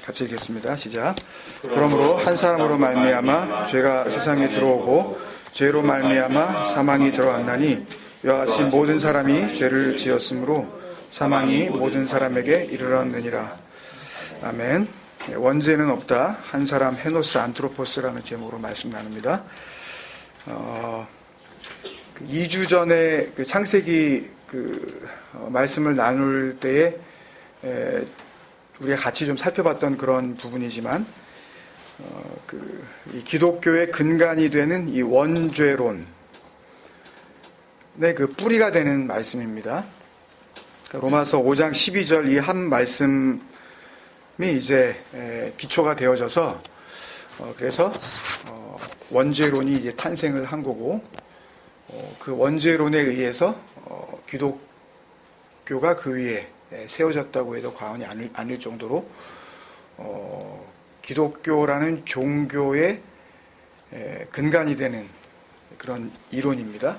같이 읽겠습니다. 시작. 그러므로 한 사람으로 말미암아 죄가 세상에 들어오고 죄로 말미암아 사망이 들어왔나니 이와 같이 모든 사람이 죄를 지었으므로 사망이 모든 사람에게 이르렀느니라. 아멘. 원죄는 없다. 한 사람 헤노스 안트로포스라는 제목으로 말씀 나눕니다. 2주 전에 그 창세기 말씀을 나눌 때에 우리가 같이 좀 살펴봤던 그런 부분이지만 이 기독교의 근간이 되는 이 원죄론의 그 뿌리가 되는 말씀입니다. 로마서 5장 12절 이 한 말씀이 이제 기초가 되어져서 그래서 원죄론이 이제 탄생을 한 거고 그 원죄론에 의해서 기독교가 그 위에 세워졌다고 해도 과언이 아닐 정도로 기독교라는 종교의 근간이 되는 그런 이론입니다.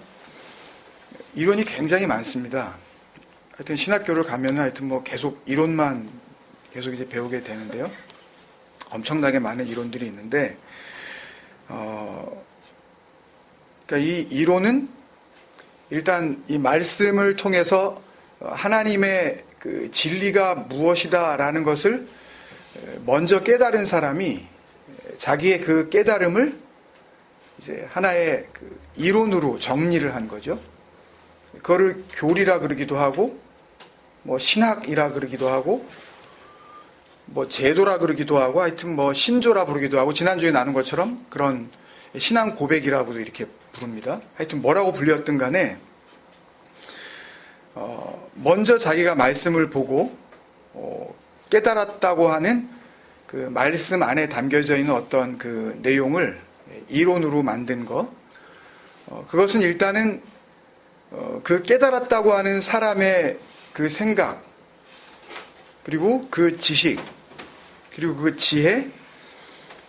이론이 굉장히 많습니다. 하여튼 신학교를 가면 하여튼 뭐 계속 이론만 계속 이제 배우게 되는데요. 엄청나게 많은 이론들이 있는데, 그러니까 이 이론은 일단 이 말씀을 통해서 하나님의 그 진리가 무엇이다라는 것을 먼저 깨달은 사람이 자기의 그 깨달음을 이제 하나의 그 이론으로 정리를 한 거죠. 그거를 교리라 그러기도 하고, 뭐 신학이라 그러기도 하고, 뭐 제도라 그러기도 하고, 하여튼 뭐 신조라 부르기도 하고, 지난주에 나눈 것처럼 그런 신앙 고백이라고도 이렇게 부릅니다. 하여튼 뭐라고 불렸든 간에 먼저 자기가 말씀을 보고 깨달았다고 하는 그 말씀 안에 담겨져 있는 어떤 그 내용을 이론으로 만든 것, 그것은 일단은 그 깨달았다고 하는 사람의 그 생각, 그리고 그 지식, 그리고 그 지혜,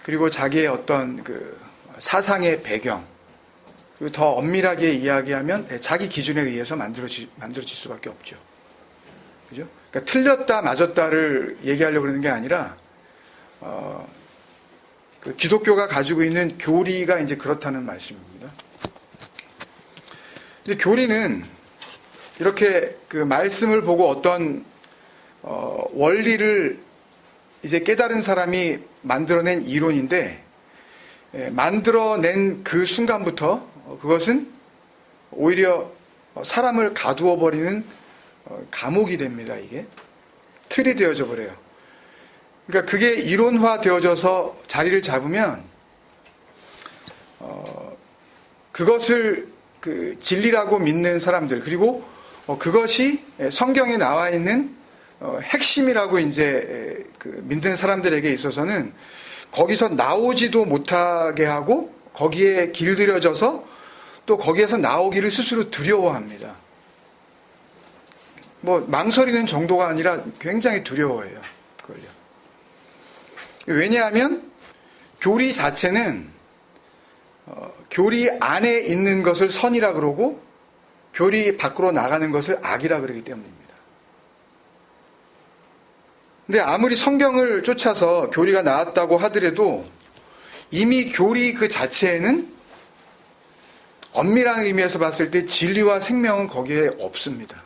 그리고 자기의 어떤 그 사상의 배경, 그리고 더 엄밀하게 이야기하면 자기 기준에 의해서 만들어질 수밖에 없죠. 그죠? 그러니까 틀렸다, 맞았다를 얘기하려고 그러는 게 아니라, 그 기독교가 가지고 있는 교리가 이제 그렇다는 말씀입니다. 근데 교리는 이렇게 그 말씀을 보고 어떤, 원리를 이제 깨달은 사람이 만들어낸 이론인데, 만들어낸 그 순간부터 그것은 오히려 사람을 가두어 버리는 감옥이 됩니다. 이게 틀이 되어져 버려요. 그러니까 그게 이론화 되어져서 자리를 잡으면 그것을 그 진리라고 믿는 사람들, 그리고 그것이 성경에 나와 있는 핵심이라고 이제 그 믿는 사람들에게 있어서는 거기서 나오지도 못하게 하고 거기에 길들여져서 또 거기에서 나오기를 스스로 두려워합니다. 뭐 망설이는 정도가 아니라 굉장히 두려워해요. 그걸요. 왜냐하면 교리 자체는 교리 안에 있는 것을 선이라 그러고 교리 밖으로 나가는 것을 악이라 그러기 때문입니다. 근데 아무리 성경을 쫓아서 교리가 나왔다고 하더라도 이미 교리 그 자체에는 엄밀한 의미에서 봤을 때 진리와 생명은 거기에 없습니다.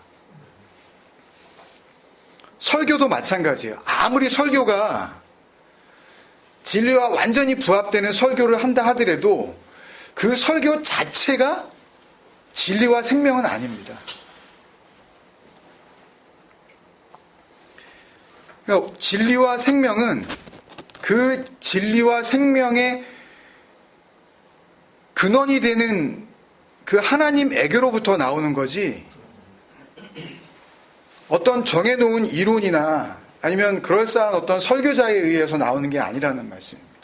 설교도 마찬가지예요. 아무리 설교가 진리와 완전히 부합되는 설교를 한다 하더라도 그 설교 자체가 진리와 생명은 아닙니다. 그러니까 진리와 생명은 그 진리와 생명의 근원이 되는 그 하나님에게로부터 나오는 거지, 어떤 정해놓은 이론이나 아니면 그럴싸한 어떤 설교자에 의해서 나오는 게 아니라는 말씀입니다.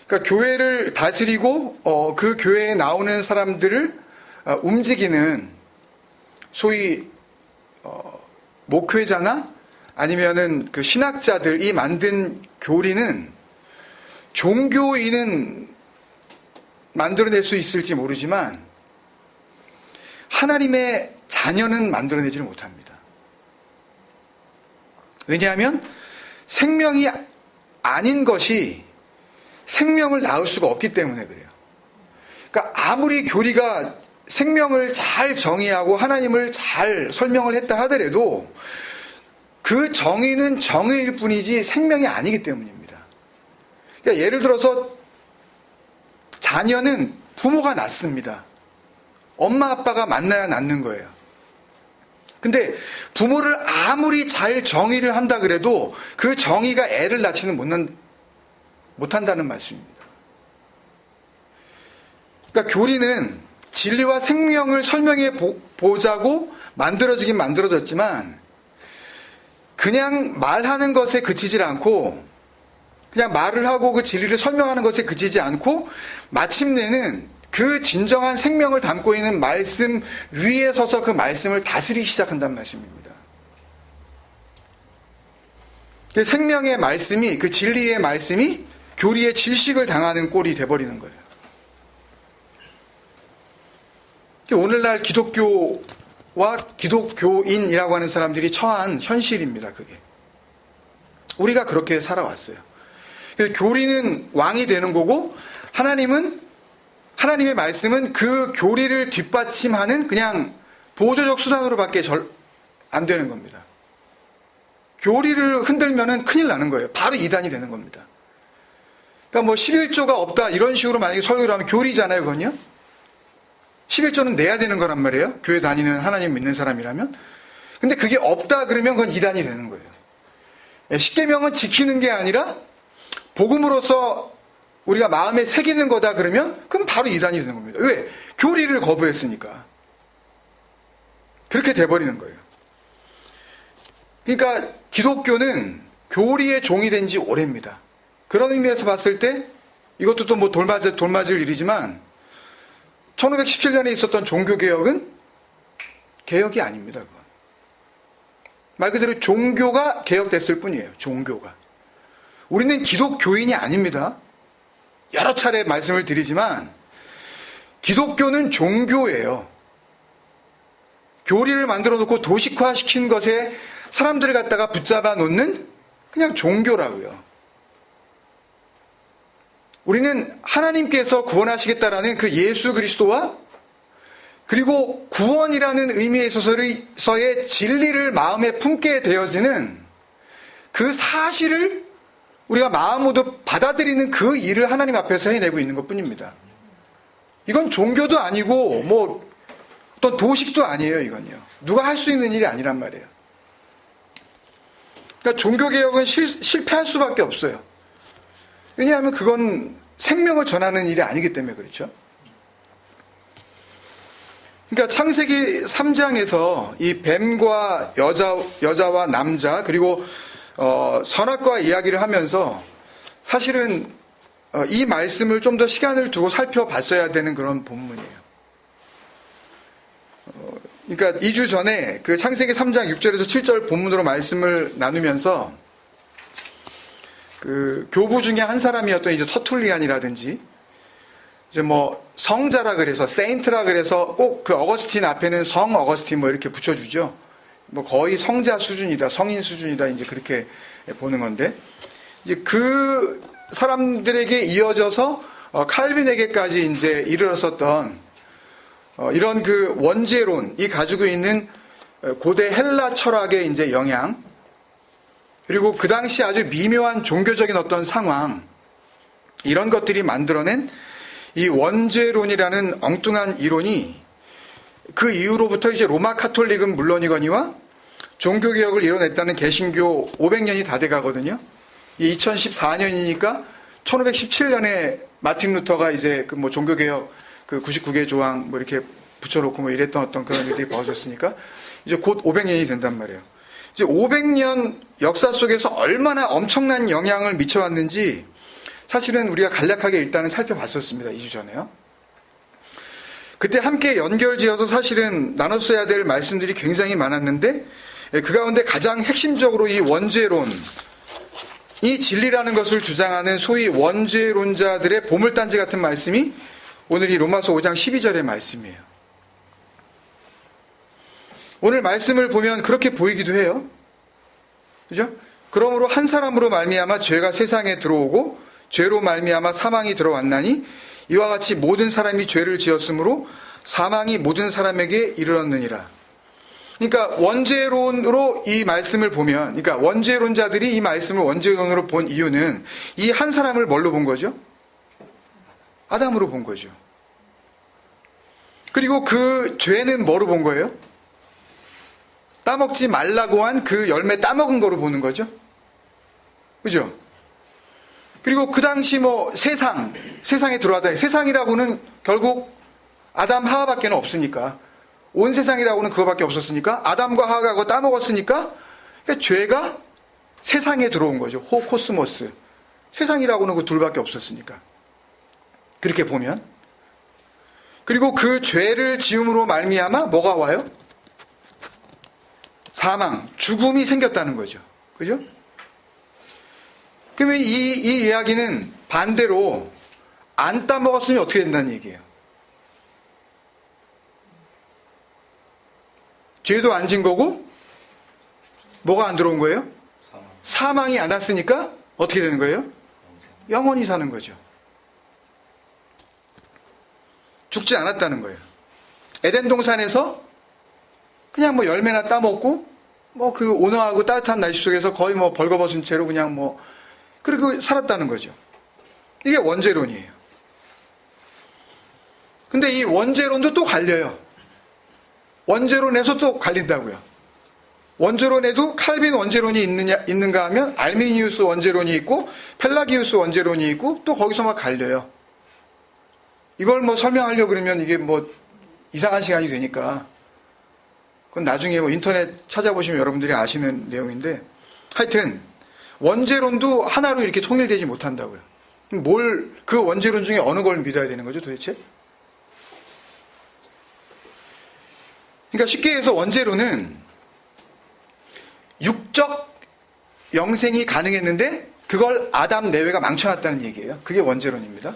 그러니까 교회를 다스리고 그 교회에 나오는 사람들을 움직이는 소위 목회자나 아니면은 그 신학자들이 만든 교리는 종교인은 만들어낼 수 있을지 모르지만 하나님의 자녀는 만들어내지를 못합니다. 왜냐하면 생명이 아닌 것이 생명을 낳을 수가 없기 때문에 그래요. 그러니까 아무리 교리가 생명을 잘 정의하고 하나님을 잘 설명을 했다 하더라도 그 정의는 정의일 뿐이지 생명이 아니기 때문입니다. 그러니까 예를 들어서 자녀는 부모가 낳습니다. 엄마 아빠가 만나야 낳는 거예요. 근데 부모를 아무리 잘 정의를 한다 그래도 그 정의가 애를 낳지는 못한다는 말씀입니다. 그러니까 교리는 진리와 생명을 설명해 보자고 만들어지긴 만들어졌지만 그냥 말하는 것에 그치질 않고 그냥 말을 하고 그 진리를 설명하는 것에 그치지 않고 마침내는 그 진정한 생명을 담고 있는 말씀 위에 서서 그 말씀을 다스리기 시작한다는 말씀입니다. 생명의 말씀이, 그 진리의 말씀이 교리의 질식을 당하는 꼴이 돼버리는 거예요. 오늘날 기독교와 기독교인이라고 하는 사람들이 처한 현실입니다. 그게. 우리가 그렇게 살아왔어요. 교리는 왕이 되는 거고 하나님의 말씀은 그 교리를 뒷받침하는 그냥 보조적 수단으로밖에 안 되는 겁니다. 교리를 흔들면은 큰일 나는 거예요. 바로 이단이 되는 겁니다. 그러니까 뭐 11조가 없다 이런 식으로 만약에 설교를 하면 교리잖아요, 그건요. 11조는 내야 되는 거란 말이에요. 교회 다니는 하나님 믿는 사람이라면. 근데 그게 없다 그러면 그건 이단이 되는 거예요. 십계명은 지키는 게 아니라 복음으로서 우리가 마음에 새기는 거다 그러면 그럼 바로 이단이 되는 겁니다. 왜? 교리를 거부했으니까. 그렇게 돼버리는 거예요. 그러니까 기독교는 교리의 종이 된 지 오래입니다. 그런 의미에서 봤을 때 이것도 또 뭐 돌맞을 일이지만 1517년에 있었던 종교개혁은 개혁이 아닙니다. 그건. 말 그대로 종교가 개혁됐을 뿐이에요. 종교가. 우리는 기독교인이 아닙니다. 여러 차례 말씀을 드리지만 기독교는 종교예요. 교리를 만들어 놓고 도식화시킨 것에 사람들을 갖다가 붙잡아 놓는 그냥 종교라고요. 우리는 하나님께서 구원하시겠다라는 그 예수 그리스도와 그리고 구원이라는 의미에 있어서의 진리를 마음에 품게 되어지는 그 사실을 우리가 마음으로 받아들이는 그 일을 하나님 앞에서 해내고 있는 것 뿐입니다. 이건 종교도 아니고 뭐 어떤 도식도 아니에요. 이건요. 누가 할 수 있는 일이 아니란 말이에요. 그러니까 종교개혁은 실패할 수밖에 없어요. 왜냐하면 그건 생명을 전하는 일이 아니기 때문에 그렇죠. 그러니까 창세기 3장에서 이 뱀과 여자와 남자 그리고 선악과 이야기를 하면서 사실은 이 말씀을 좀 더 시간을 두고 살펴봤어야 되는 그런 본문이에요. 그러니까 2주 전에 그 창세기 3장 6절에서 7절 본문으로 말씀을 나누면서 그 교부 중에 한 사람이었던 이제 터툴리안이라든지 이제 뭐 성자라 그래서 세인트라 그래서 꼭 그 어거스틴 앞에는 성 어거스틴 뭐 이렇게 붙여주죠. 뭐 거의 성자 수준이다, 성인 수준이다 이제 그렇게 보는 건데 이제 그 사람들에게 이어져서 칼빈에게까지 이제 이르렀었던 이런 그 원죄론이 가지고 있는 고대 헬라 철학의 이제 영향 그리고 그 당시 아주 미묘한 종교적인 어떤 상황 이런 것들이 만들어낸 이 원죄론이라는 엉뚱한 이론이 그 이후로부터 이제 로마 카톨릭은 물론이거니와 종교개혁을 이뤄냈다는 개신교 500년이 다 돼가거든요. 2014년이니까 1517년에 마틴 루터가 이제 그 뭐 종교개혁 그 99개 조항 뭐 이렇게 붙여놓고 뭐 이랬던 어떤 그런 일들이 벌어졌으니까 이제 곧 500년이 된단 말이에요. 이제 500년 역사 속에서 얼마나 엄청난 영향을 미쳐왔는지 사실은 우리가 간략하게 일단은 살펴봤었습니다. 2주 전에요. 그때 함께 연결지어서 사실은 나눴어야 될 말씀들이 굉장히 많았는데 그 가운데 가장 핵심적으로 이 원죄론 이 진리라는 것을 주장하는 소위 원죄론자들의 보물단지 같은 말씀이 오늘 이 로마서 5장 12절의 말씀이에요. 오늘 말씀을 보면 그렇게 보이기도 해요. 그죠? 그러므로 한 사람으로 말미암아 죄가 세상에 들어오고 죄로 말미암아 사망이 들어왔나니 이와 같이 모든 사람이 죄를 지었으므로 사망이 모든 사람에게 이르렀느니라. 그러니까 원죄론으로 이 말씀을 보면, 그러니까 원죄론자들이 이 말씀을 원죄론으로 본 이유는 이 한 사람을 뭘로 본 거죠? 아담으로 본 거죠. 그리고 그 죄는 뭐로 본 거예요? 따먹지 말라고 한 그 열매 따먹은 거로 보는 거죠. 그죠? 그리고 그 당시 세상에 들어왔다. 세상이라고는 결국 아담 하와밖에 없으니까, 온 세상이라고는 그거밖에 없었으니까, 아담과 하와가 그거 따먹었으니까, 그러니까 죄가 세상에 들어온 거죠. 코스모스. 세상이라고는 그 둘밖에 없었으니까. 그렇게 보면. 그리고 그 죄를 지음으로 말미암아 뭐가 와요? 사망, 죽음이 생겼다는 거죠. 그죠? 그러면 이 이야기는 반대로 안 따먹었으면 어떻게 된다는 얘기예요? 죄도 안 진 거고 뭐가 안 들어온 거예요? 사망이 안 왔으니까 어떻게 되는 거예요? 영원히 사는 거죠. 죽지 않았다는 거예요. 에덴 동산에서 그냥 열매나 따먹고 그 온화하고 따뜻한 날씨 속에서 거의 벌거벗은 채로 그냥 그리고 살았다는 거죠. 이게 원죄론이에요. 근데 이 원죄론도 또 갈려요. 원죄론에서 또 갈린다고요. 원죄론에도 칼빈 원죄론이 있는가 하면 알미니우스 원죄론이 있고 펠라기우스 원죄론이 있고 또 거기서 막 갈려요. 이걸 설명하려고 그러면 이게 이상한 시간이 되니까 그건 나중에 인터넷 찾아보시면 여러분들이 아시는 내용인데, 하여튼 원죄론도 하나로 이렇게 통일되지 못한다고요. 그 원죄론 중에 어느 걸 믿어야 되는 거죠 도대체? 그러니까 쉽게 해서 원죄론은 육적 영생이 가능했는데 그걸 아담 내외가 망쳐놨다는 얘기예요. 그게 원죄론입니다.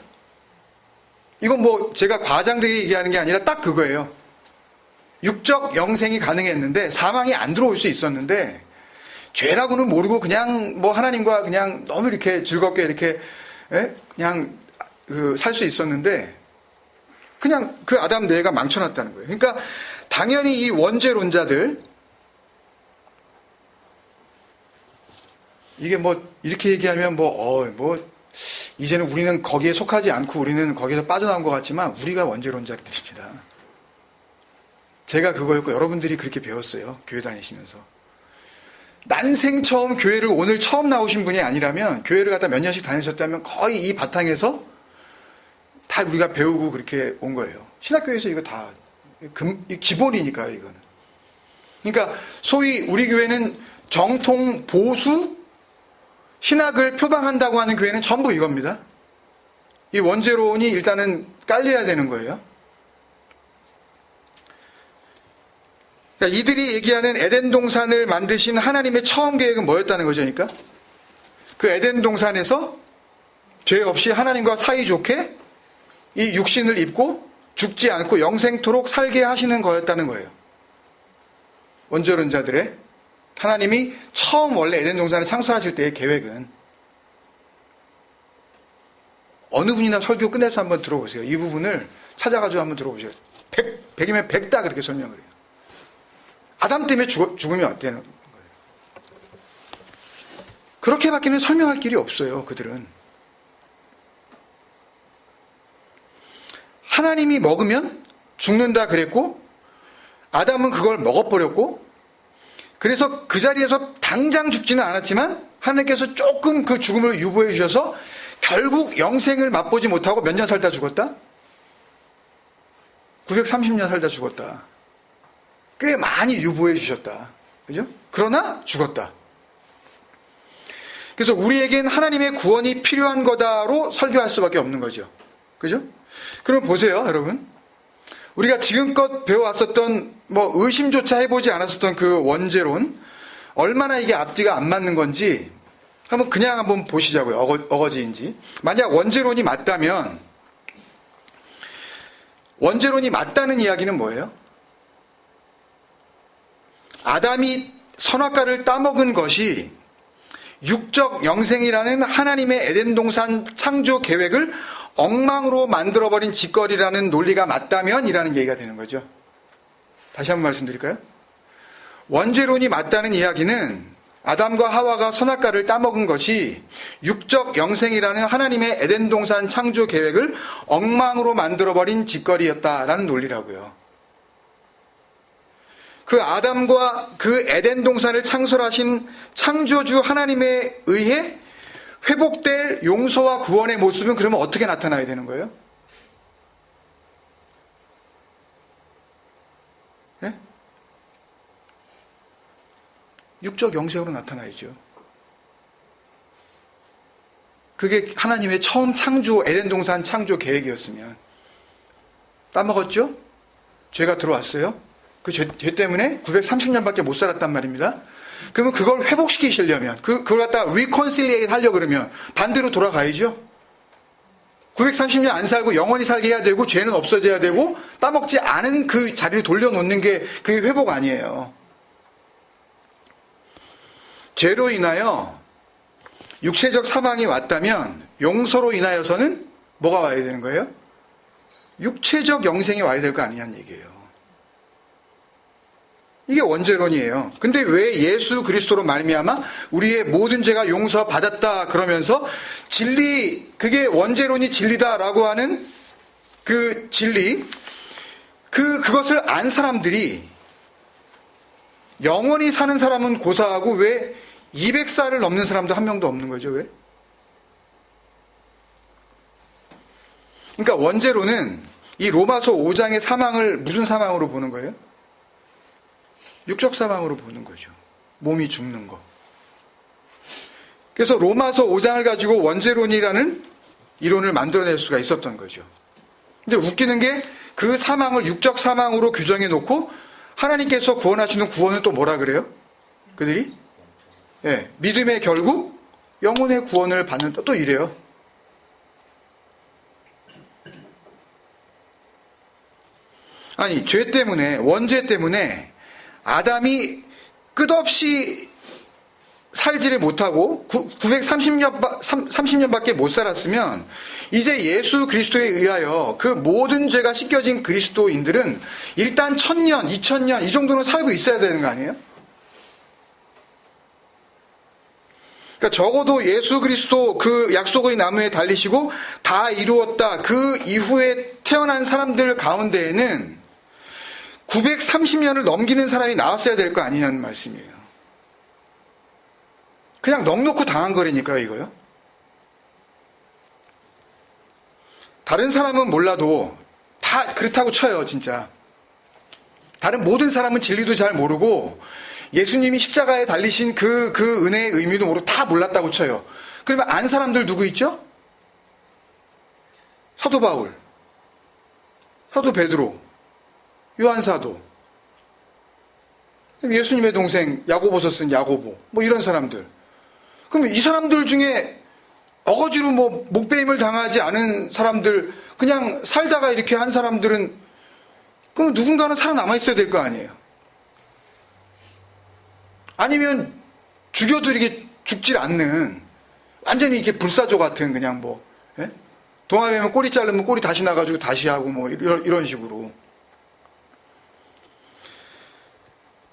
이건 제가 과장되게 얘기하는 게 아니라 딱 그거예요. 육적 영생이 가능했는데 사망이 안 들어올 수 있었는데 죄라고는 모르고 그냥 하나님과 그냥 너무 이렇게 즐겁게 이렇게 그냥 살 수 있었는데 그냥 그 아담 내외가 망쳐놨다는 거예요. 그러니까 당연히 이 원죄론자들, 이게 이렇게 얘기하면 이제는 우리는 거기에 속하지 않고 우리는 거기서 빠져나온 것 같지만 우리가 원죄론자들입니다. 제가 그거였고 여러분들이 그렇게 배웠어요. 교회 다니시면서. 난생 처음 교회를 오늘 처음 나오신 분이 아니라면, 교회를 갖다 몇 년씩 다니셨다면 거의 이 바탕에서 다 우리가 배우고 그렇게 온 거예요. 신학교에서 이거 다 기본이니까요, 이거는. 그러니까 소위 우리 교회는 정통 보수 신학을 표방한다고 하는 교회는 전부 이겁니다. 이 원죄론이 일단은 깔려야 되는 거예요. 그러니까 이들이 얘기하는 에덴 동산을 만드신 하나님의 처음 계획은 뭐였다는 거죠, 그러니까? 그 에덴 동산에서 죄 없이 하나님과 사이좋게 이 육신을 입고 죽지 않고 영생토록 살게 하시는 거였다는 거예요. 원죄론자들의 하나님이 처음 원래 에덴 동산을 창설하실 때의 계획은, 어느 분이나 설교 끝내서 한번 들어보세요. 이 부분을 찾아가지고 한번 들어보세요. 100이면 100다 그렇게 설명을 해요. 아담 때문에 죽으면 어때는 거예요. 그렇게밖에는 설명할 길이 없어요. 그들은. 하나님이 먹으면 죽는다 그랬고 아담은 그걸 먹어버렸고, 그래서 그 자리에서 당장 죽지는 않았지만 하나님께서 조금 그 죽음을 유보해 주셔서 결국 영생을 맛보지 못하고 몇 년 살다 죽었다? 930년 살다 죽었다. 꽤 많이 유보해 주셨다. 그죠? 그러나 죽었다. 그래서 우리에겐 하나님의 구원이 필요한 거다로 설교할 수밖에 없는 거죠. 그죠? 그럼 보세요, 여러분. 우리가 지금껏 배워왔었던 의심조차 해보지 않았었던 그 원죄론, 얼마나 이게 앞뒤가 안 맞는 건지 한번 보시자고요. 어거지인지. 만약 원죄론이 맞다면, 원죄론이 맞다는 이야기는 뭐예요? 아담이 선악과를 따먹은 것이 육적 영생이라는 하나님의 에덴 동산 창조 계획을 엉망으로 만들어버린 짓거리라는 논리가 맞다면 이라는 얘기가 되는 거죠. 다시 한번 말씀드릴까요? 원죄론이 맞다는 이야기는 아담과 하와가 선악과를 따먹은 것이 육적 영생이라는 하나님의 에덴 동산 창조 계획을 엉망으로 만들어버린 짓거리였다라는 논리라고요. 그 아담과 그 에덴 동산을 창설하신 창조주 하나님에 의해 회복될 용서와 구원의 모습은 그러면 어떻게 나타나야 되는 거예요? 네? 육적 영생으로 나타나야죠. 그게 하나님의 처음 창조, 에덴 동산 창조 계획이었으면. 따먹었죠? 죄가 들어왔어요? 그 죄 때문에 930년밖에 못 살았단 말입니다. 그러면 그걸 회복시키시려면, 그걸 갖다 reconciliate 하려고 그러면 반대로 돌아가야죠. 930년 안 살고 영원히 살게 해야 되고, 죄는 없어져야 되고, 따먹지 않은 그 자리를 돌려놓는 게 그게 회복 아니에요. 죄로 인하여 육체적 사망이 왔다면 용서로 인하여서는 뭐가 와야 되는 거예요? 육체적 영생이 와야 될 거 아니냐는 얘기예요. 이게 원죄론이에요. 근데 왜 예수 그리스도로 말미암아 우리의 모든 죄가 용서받았다 그러면서 진리, 그게 원죄론이 진리다라고 하는 그 진리, 그것을 안 사람들이 영원히 사는 사람은 고사하고 왜 200살을 넘는 사람도 한 명도 없는 거죠? 왜? 그러니까 원죄론은 이 로마서 5장의 사망을 무슨 사망으로 보는 거예요? 육적 사망으로 보는 거죠. 몸이 죽는 거. 그래서 로마서 5장을 가지고 원죄론이라는 이론을 만들어낼 수가 있었던 거죠. 근데 웃기는 게 그 사망을 육적 사망으로 규정해 놓고 하나님께서 구원하시는 구원은 또 뭐라 그래요? 그들이? 예, 믿음의 결국 영혼의 구원을 받는다. 또 이래요. 아니, 죄 때문에, 원죄 때문에 아담이 끝없이 살지를 못하고 930년밖에 못 살았으면 이제 예수 그리스도에 의하여 그 모든 죄가 씻겨진 그리스도인들은 일단 1000년, 2000년 이 정도는 살고 있어야 되는 거 아니에요? 그러니까 적어도 예수 그리스도 그 약속의 나무에 달리시고 다 이루었다. 그 이후에 태어난 사람들 가운데에는 930년을 넘기는 사람이 나왔어야 될 거 아니냐는 말씀이에요. 그냥 넉놓고 당한 거라니까요, 이거요. 다른 사람은 몰라도 다 그렇다고 쳐요, 진짜. 다른 모든 사람은 진리도 잘 모르고 예수님이 십자가에 달리신 그 은혜의 의미도 모르고 다 몰랐다고 쳐요. 그러면 안 사람들 누구 있죠? 사도 바울, 사도 베드로, 요한 사도, 예수님의 동생 야고보서 쓴 야고보, 뭐 이런 사람들. 그럼 이 사람들 중에 어거지로 뭐 목배임을 당하지 않은 사람들, 그냥 살다가 이렇게 한 사람들은 그럼 누군가는 살아남아 있어야 될 거 아니에요. 아니면 죽여도 이렇게 죽질 않는 완전히 이렇게 불사조 같은 그냥 뭐, 예? 동화뱀은 꼬리 자르면 꼬리 다시 나가지고 다시 하고 뭐 이런 식으로.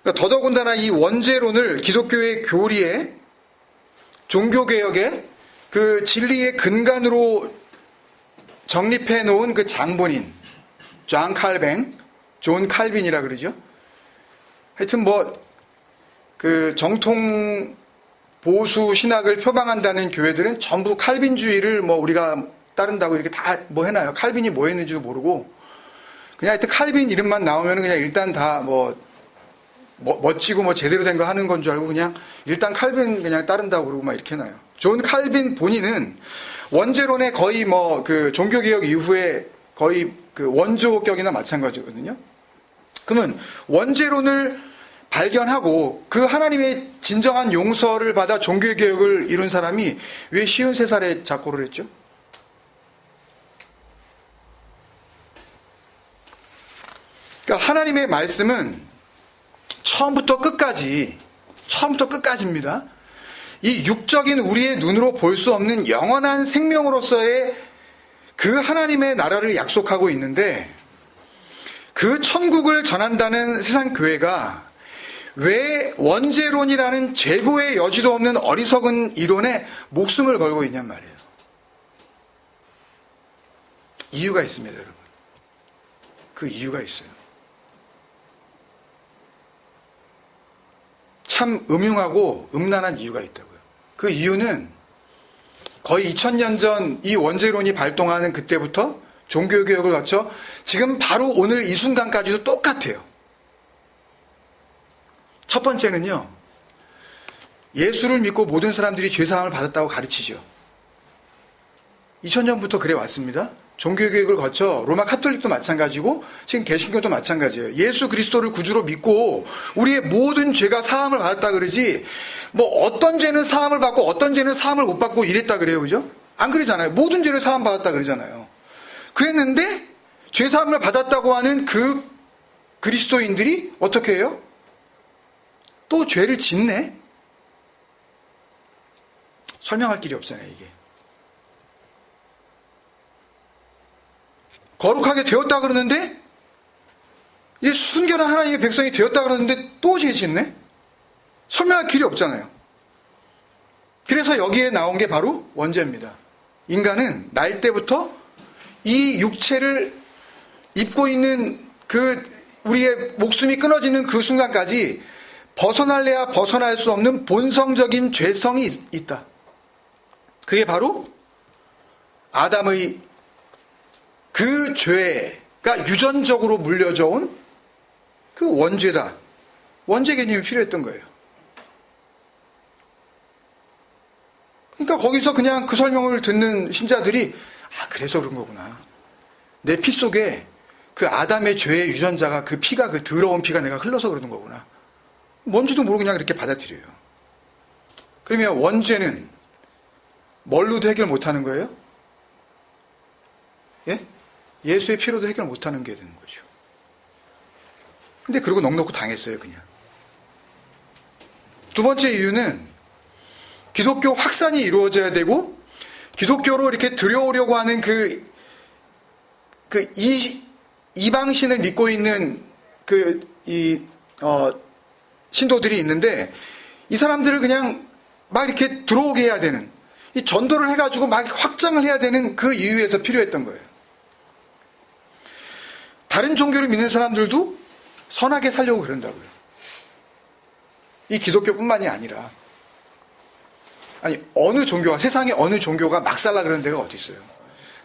그러니까 더더군다나 이 원죄론을 기독교의 교리에 종교개혁의 그 진리의 근간으로 정립해 놓은 그 장본인 존 칼빈이라 그러죠. 하여튼 뭐 그 정통 보수 신학을 표방한다는 교회들은 전부 칼빈주의를 뭐 우리가 따른다고 이렇게 다 뭐 해놔요. 칼빈이 뭐 했는지도 모르고 그냥 하여튼 칼빈 이름만 나오면 그냥 일단 다 뭐 멋지고 뭐 제대로 된 거 하는 건 줄 알고 그냥 일단 칼빈 그냥 따른다고 그러고 막 이렇게 해놔요. 존 칼빈 본인은 원죄론의 거의 뭐 그 종교개혁 이후에 거의 그 원조격이나 마찬가지거든요. 그러면 원죄론을 발견하고 그 하나님의 진정한 용서를 받아 종교개혁을 이룬 사람이 왜 53살에 작고를 했죠? 그러니까 하나님의 말씀은 처음부터 끝까지입니다. 이 육적인 우리의 눈으로 볼 수 없는 영원한 생명으로서의 그 하나님의 나라를 약속하고 있는데, 그 천국을 전한다는 세상 교회가 왜 원죄론이라는 재고의 여지도 없는 어리석은 이론에 목숨을 걸고 있냔 말이에요. 이유가 있습니다, 여러분. 그 이유가 있어요. 참 음흉하고 음란한 이유가 있다고요. 그 이유는 거의 2000년 전 이 원죄론이 발동하는 그때부터 종교개혁을 거쳐 지금 바로 오늘 이 순간까지도 똑같아요. 첫 번째는요, 예수를 믿고 모든 사람들이 죄사함을 받았다고 가르치죠. 2000년부터 그래 왔습니다. 종교개혁을 거쳐 로마 카톨릭도 마찬가지고 지금 개신교도 마찬가지예요. 예수 그리스도를 구주로 믿고 우리의 모든 죄가 사함을 받았다 그러지, 뭐 어떤 죄는 사함을 받고 어떤 죄는 사함을 못 받고 이랬다 그래요. 그죠? 안 그러잖아요. 모든 죄를 사함 받았다 그러잖아요. 그랬는데 죄 사함을 받았다고 하는 그 그리스도인들이 어떻게 해요? 또 죄를 짓네? 설명할 길이 없잖아요, 이게. 거룩하게 되었다 그러는데, 이제 순결한 하나님의 백성이 되었다 그러는데 또 죄 짓네? 설명할 길이 없잖아요. 그래서 여기에 나온 게 바로 원죄입니다. 인간은 날 때부터 이 육체를 입고 있는 그 우리의 목숨이 끊어지는 그 순간까지 벗어날래야 벗어날 수 없는 본성적인 죄성이 있다. 그게 바로 아담의 그 죄가 유전적으로 물려져 온 그 원죄다. 원죄 개념이 필요했던 거예요. 그러니까 거기서 그냥 그 설명을 듣는 신자들이, 아, 그래서 그런 거구나. 내 피 속에 그 아담의 죄의 유전자가, 그 피가, 그 더러운 피가 내가 흘러서 그러는 거구나. 뭔지도 모르고 그냥 이렇게 받아들여요. 그러면 원죄는 뭘로도 해결 못하는 거예요? 예? 예수의 피로도 해결 못하는 게 되는 거죠. 근데 그러고 넉넉히 당했어요, 그냥. 두 번째 이유는 기독교 확산이 이루어져야 되고, 기독교로 이렇게 들여오려고 하는 이방신을 믿고 있는 신도들이 있는데, 이 사람들을 그냥 막 이렇게 들어오게 해야 되는, 이 전도를 해가지고 막 확장을 해야 되는 그 이유에서 필요했던 거예요. 다른 종교를 믿는 사람들도 선하게 살려고 그런다고요. 이 기독교뿐만이 아니라, 아니, 어느 종교가, 세상에 어느 종교가 막 살라 그러는 데가 어디 있어요?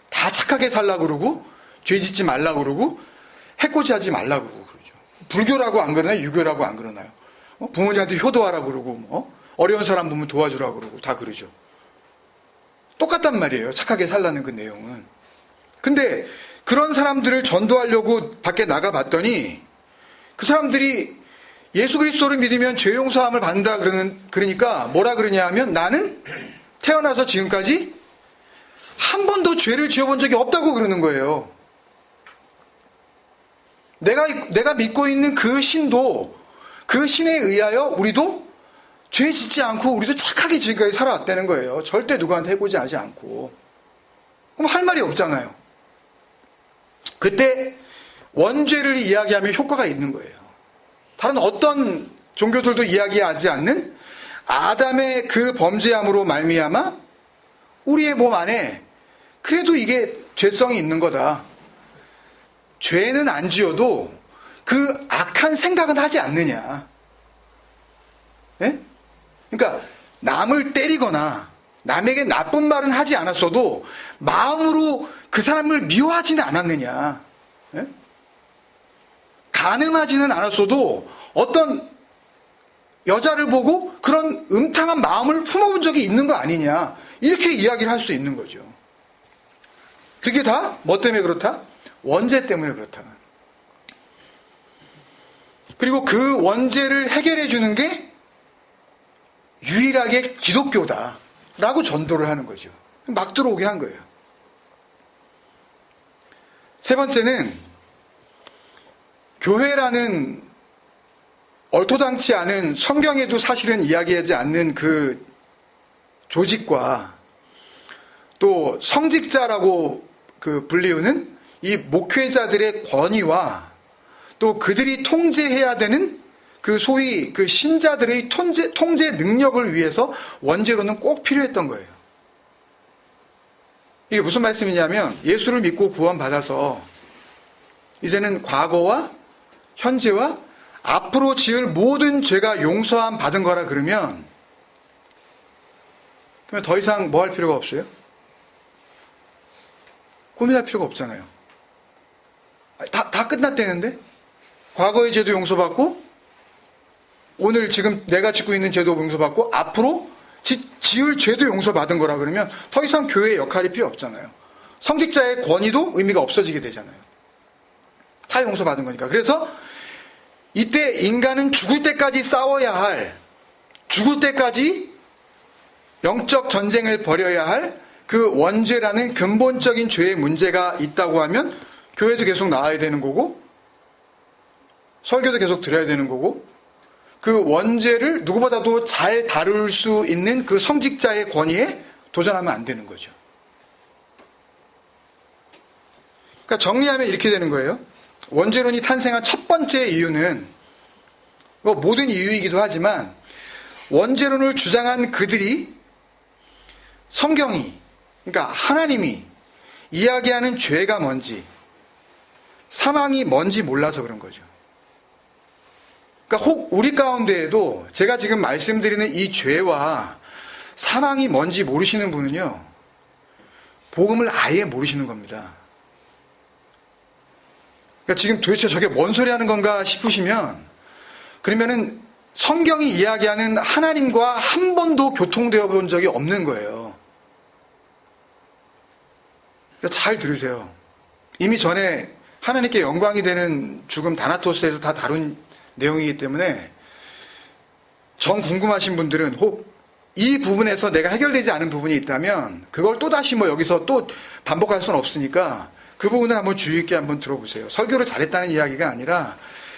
다 착하게 살라 그러고, 죄 짓지 말라 그러고, 해코지 하지 말라 그러고 그러죠. 불교라고 안 그러나요? 유교라고 안 그러나요? 부모님한테 효도하라 그러고, 어려운 사람 보면 도와주라 그러고, 다 그러죠. 똑같단 말이에요. 착하게 살라는 그 내용은. 근데 그런 사람들을 전도하려고 밖에 나가봤더니, 그 사람들이 예수 그리스도를 믿으면 죄 용서함을 받는다 그러니까 뭐라 그러냐 하면, 나는 태어나서 지금까지 한 번도 죄를 지어본 적이 없다고 그러는 거예요. 내가 믿고 있는 그 신도, 그 신에 의하여 우리도 죄 짓지 않고 우리도 착하게 지금까지 살아왔다는 거예요. 절대 누구한테 해코지 하지 않고. 그럼 할 말이 없잖아요. 그때 원죄를 이야기하면 효과가 있는 거예요. 다른 어떤 종교들도 이야기하지 않는 아담의 그 범죄함으로 말미암아 우리의 몸 안에 그래도 이게 죄성이 있는 거다. 죄는 안 지어도 그 악한 생각은 하지 않느냐. 예? 그러니까 남을 때리거나 남에게 나쁜 말은 하지 않았어도 마음으로 그 사람을 미워하지는 않았느냐. 예? 가늠하지는 않았어도 어떤 여자를 보고 그런 음탕한 마음을 품어본 적이 있는 거 아니냐. 이렇게 이야기를 할 수 있는 거죠. 그게 다 뭐 때문에 그렇다? 원죄 때문에 그렇다. 그리고 그 원죄를 해결해 주는 게 유일하게 기독교다 라고 전도를 하는 거죠. 막 들어오게 한 거예요. 세 번째는 교회라는 얼토당치 않은, 성경에도 사실은 이야기하지 않는 그 조직과 또 성직자라고 불리우는 이 목회자들의 권위와 또 그들이 통제해야 되는 소위 신자들의 통제 능력을 위해서 원죄론은 꼭 필요했던 거예요. 이게 무슨 말씀이냐면 예수를 믿고 구원받아서 이제는 과거와 현재와 앞으로 지을 모든 죄가 용서함 받은 거라 그러면 더 이상 뭐 할 필요가 없어요? 고민할 필요가 없잖아요. 다 끝났다는데? 과거의 죄도 용서받고 오늘 지금 내가 짓고 있는 죄도 용서받고 앞으로 지을 죄도 용서받은 거라 그러면 더 이상 교회의 역할이 필요 없잖아요. 성직자의 권위도 의미가 없어지게 되잖아요. 다 용서받은 거니까. 그래서 이때 인간은 죽을 때까지 싸워야 할, 죽을 때까지 영적 전쟁을 벌여야 할 그 원죄라는 근본적인 죄의 문제가 있다고 하면 교회도 계속 나와야 되는 거고 설교도 계속 드려야 되는 거고 그 원죄를 누구보다도 잘 다룰 수 있는 그 성직자의 권위에 도전하면 안 되는 거죠. 그러니까 정리하면 이렇게 되는 거예요. 원죄론이 탄생한 첫 번째 이유는 뭐 모든 이유이기도 하지만 원죄론을 주장한 그들이 성경이 그러니까 하나님이 이야기하는 죄가 뭔지 사망이 뭔지 몰라서 그런 거죠. 그러니까 혹 우리 가운데에도 제가 지금 말씀드리는 이 죄와 사망이 뭔지 모르시는 분은요 복음을 아예 모르시는 겁니다. 그러니까 지금 도대체 저게 뭔 소리 하는 건가 싶으시면 그러면은 성경이 이야기하는 하나님과 한 번도 교통되어 본 적이 없는 거예요. 그러니까 잘 들으세요. 이미 전에 하나님께 영광이 되는 죽음 다나토스에서 다 다룬 내용이기 때문에 전 궁금하신 분들은 혹 이 부분에서 내가 해결되지 않은 부분이 있다면 그걸 또다시 뭐 여기서 또 반복할 수는 없으니까 그 부분을 한번 주의 있게 한번 들어보세요. 설교를 잘했다는 이야기가 아니라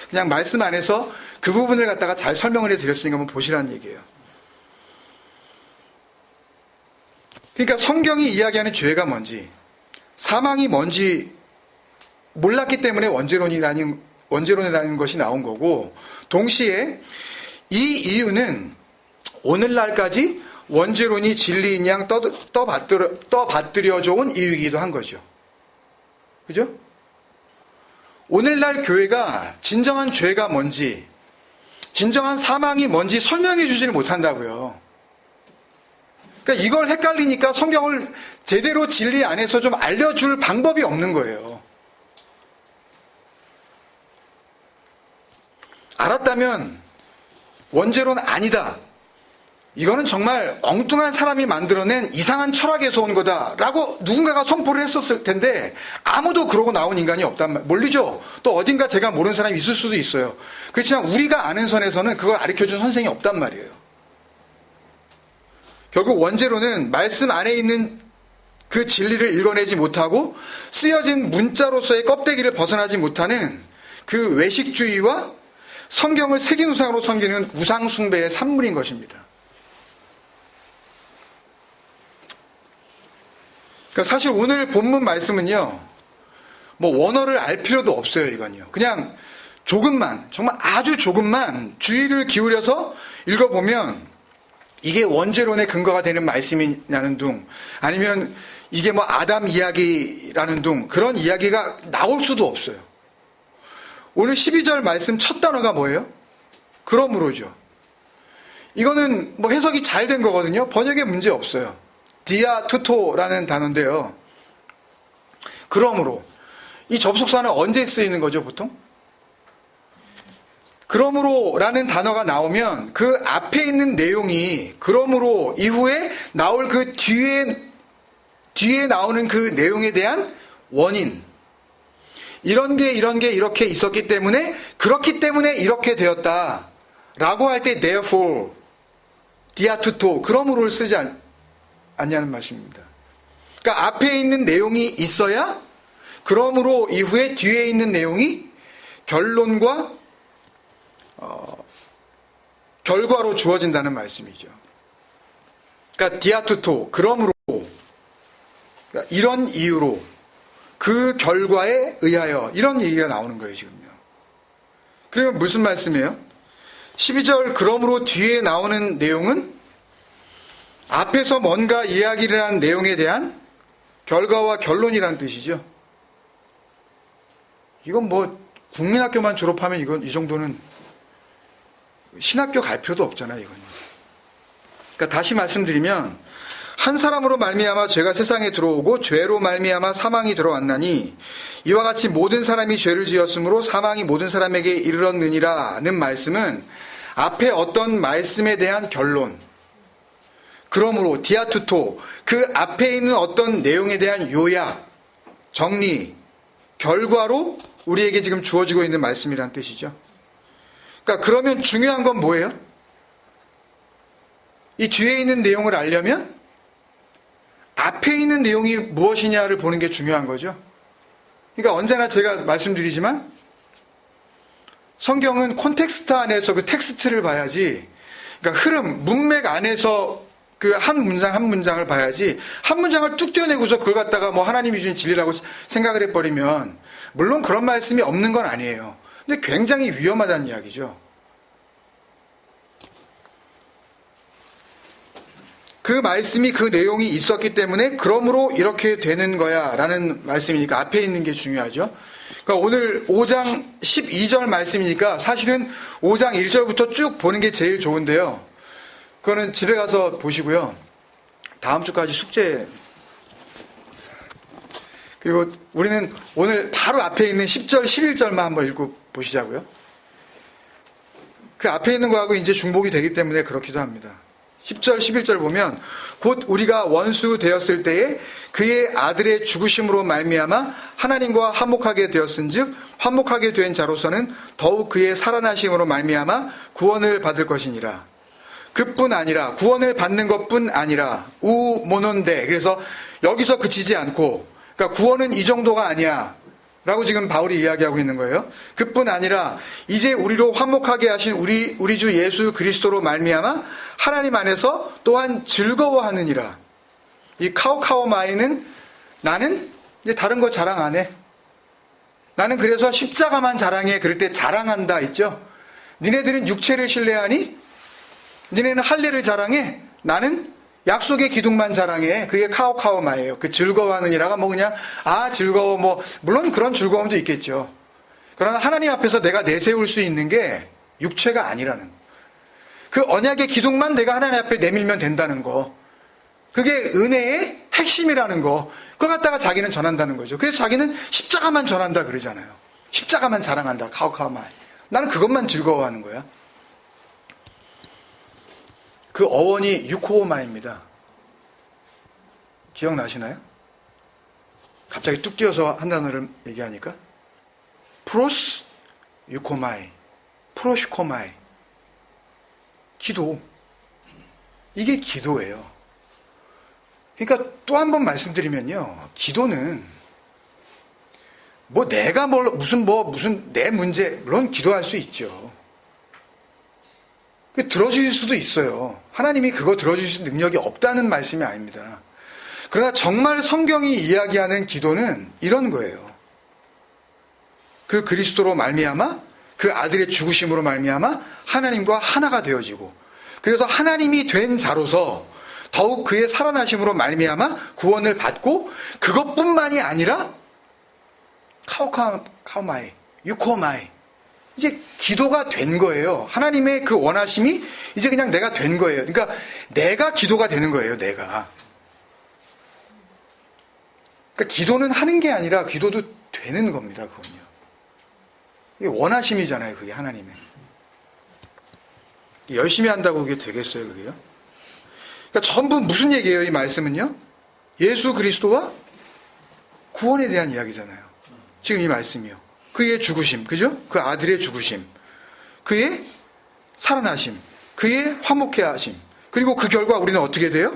그냥 말씀 안에서 그 부분을 갖다가 잘 설명을 해드렸으니까 한번 보시라는 얘기예요. 그러니까 성경이 이야기하는 죄가 뭔지 사망이 뭔지 몰랐기 때문에 원죄론이라는 것이 나온 거고 동시에 이 이유는 오늘날까지 원죄론이 진리인 양 떠받들여져 온 이유이기도 한 거죠. 그죠? 오늘날 교회가 진정한 죄가 뭔지 진정한 사망이 뭔지 설명해 주지를 못한다고요. 그러니까 이걸 헷갈리니까 성경을 제대로 진리 안에서 좀 알려줄 방법이 없는 거예요. 알았다면 원죄론 아니다. 이거는 정말 엉뚱한 사람이 만들어낸 이상한 철학에서 온 거다라고 누군가가 선포를 했었을 텐데 아무도 그러고 나온 인간이 없단 말이에요. 모르죠? 또 어딘가 제가 모르는 사람이 있을 수도 있어요. 그렇지만 우리가 아는 선에서는 그걸 가르쳐준 선생이 없단 말이에요. 결국 원죄론은 말씀 안에 있는 그 진리를 읽어내지 못하고 쓰여진 문자로서의 껍데기를 벗어나지 못하는 그 외식주의와 성경을 새긴 우상으로 섬기는 우상숭배의 산물인 것입니다. 그러니까 사실 오늘 본문 말씀은요, 뭐 원어를 알 필요도 없어요, 이건요. 그냥 조금만, 정말 아주 조금만 주의를 기울여서 읽어보면 이게 원죄론의 근거가 되는 말씀이냐는 둥, 아니면 이게 뭐 아담 이야기라는 둥, 그런 이야기가 나올 수도 없어요. 오늘 12절 말씀 첫 단어가 뭐예요? 그러므로죠. 이거는 뭐 해석이 잘 된 거거든요. 번역에 문제 없어요. 디아투토라는 단어인데요. 그러므로 이 접속사는 언제 쓰이는 거죠, 보통? 그러므로라는 단어가 나오면 그 앞에 있는 내용이 그러므로 이후에 나올 그 뒤에 나오는 그 내용에 대한 원인, 이런 게 이렇게 있었기 때문에 그렇기 때문에 이렇게 되었다 라고 할 때 therefore, 디아투토, 그러므로를 쓰지 않냐는 말씀입니다. 그러니까 앞에 있는 내용이 있어야 그러므로 이후에 뒤에 있는 내용이 결론과 결과로 주어진다는 말씀이죠. 그러니까 디아투토, 그러므로, 그러니까 이런 이유로, 그 결과에 의하여, 이런 얘기가 나오는 거예요, 지금요. 그러면 무슨 말씀이에요? 12절 그러므로 뒤에 나오는 내용은 앞에서 뭔가 이야기를 한 내용에 대한 결과와 결론이라는 뜻이죠. 이건 뭐 국민학교만 졸업하면 이 정도는 신학교 갈 필요도 없잖아요, 이건. 그러니까 다시 말씀드리면 한 사람으로 말미암아 죄가 세상에 들어오고 죄로 말미암아 사망이 들어왔나니 이와 같이 모든 사람이 죄를 지었으므로 사망이 모든 사람에게 이르렀느니라는 말씀은 앞에 어떤 말씀에 대한 결론, 그러므로 디아투토, 그 앞에 있는 어떤 내용에 대한 요약, 정리, 결과로 우리에게 지금 주어지고 있는 말씀이란 뜻이죠. 그러니까 그러면 중요한 건 뭐예요? 이 뒤에 있는 내용을 알려면 앞에 있는 내용이 무엇이냐를 보는 게 중요한 거죠. 그러니까 언제나 제가 말씀드리지만 성경은 콘텍스트 안에서 그 텍스트를 봐야지, 그러니까 흐름, 문맥 안에서 그 한 문장 한 문장을 봐야지, 한 문장을 뚝 떼어내고서 그걸 갖다가 뭐 하나님이 주신 진리라고 생각을 해버리면, 물론 그런 말씀이 없는 건 아니에요. 근데 굉장히 위험하다는 이야기죠. 그 말씀이, 그 내용이 있었기 때문에 그러므로 이렇게 되는 거야 라는 말씀이니까 앞에 있는 게 중요하죠. 그러니까 오늘 5장 12절 말씀이니까 사실은 5장 1절부터 쭉 보는 게 제일 좋은데요. 그거는 집에 가서 보시고요. 다음 주까지 숙제. 그리고 우리는 오늘 바로 앞에 있는 10절, 11절만 한번 읽고 보시자고요. 그 앞에 있는 거하고 이제 중복이 되기 때문에 그렇기도 합니다. 10절, 11절 보면 곧 우리가 원수 되었을 때에 그의 아들의 죽으심으로 말미암아 하나님과 화목하게 되었은즉 화목하게 된 자로서는 더욱 그의 살아나심으로 말미암아 구원을 받을 것이니라. 그뿐 아니라, 구원을 받는 것뿐 아니라 우모논데, 그래서 여기서 그치지 않고, 그러니까 구원은 이 정도가 아니야 라고 지금 바울이 이야기하고 있는 거예요. 그뿐 아니라 이제 우리로 화목하게 하신 우리 주 예수 그리스도로 말미암아 하나님 안에서 또한 즐거워하느니라. 이 카오카오마이는 나는 이제 다른 거 자랑 안 해. 나는 그래서 십자가만 자랑해. 그럴 때 자랑한다 있죠. 니네들은 육체를 신뢰하니 니네는 할례를 자랑해. 나는 약속의 기둥만 자랑해. 그게 카오카오마예요. 그 즐거워하느니라가 뭐 그냥 즐거워, 뭐 물론 그런 즐거움도 있겠죠. 그러나 하나님 앞에서 내가 내세울 수 있는 게 육체가 아니라는, 그 언약의 기둥만 내가 하나님 앞에 내밀면 된다는 거, 그게 은혜의 핵심이라는 거, 그걸 갖다가 자기는 전한다는 거죠. 그래서 자기는 십자가만 전한다 그러잖아요. 십자가만 자랑한다. 카오카오마이. 나는 그것만 즐거워하는 거야. 그 어원이 유코오마입니다. 기억나시나요? 갑자기 뚝 띄어서 한 단어를 얘기하니까 프로스 유코마이, 프로슈코마이. 기도. 이게 기도예요. 그러니까 또 한 번 말씀드리면요, 기도는 뭐 내가 무슨 내 문제, 물론 기도할 수 있죠. 들어주실 수도 있어요. 하나님이 그거 들어주실 능력이 없다는 말씀이 아닙니다. 그러나 정말 성경이 이야기하는 기도는 이런 거예요. 그 그리스도로 말미암아, 그 아들의 죽으심으로 말미암아 하나님과 하나가 되어지고, 그래서 하나님이 된 자로서 더욱 그의 살아나심으로 말미암아 구원을 받고, 그것뿐만이 아니라 카오마이, 유코마이, 이제 기도가 된 거예요. 하나님의 그 원하심이 이제 그냥 내가 된 거예요. 그러니까 내가 기도가 되는 거예요. 내가. 그러니까 기도는 하는 게 아니라 기도도 되는 겁니다. 그건요. 이게 원하심이잖아요. 그게 하나님의. 열심히 한다고 그게 되겠어요. 그게요. 그러니까 전부 무슨 얘기예요? 이 말씀은요. 예수 그리스도와 구원에 대한 이야기잖아요. 지금 이 말씀이요. 그의 죽으심, 그죠? 그 아들의 죽으심, 그의 살아나심, 그의 화목케 하심, 그리고 그 결과 우리는 어떻게 돼요?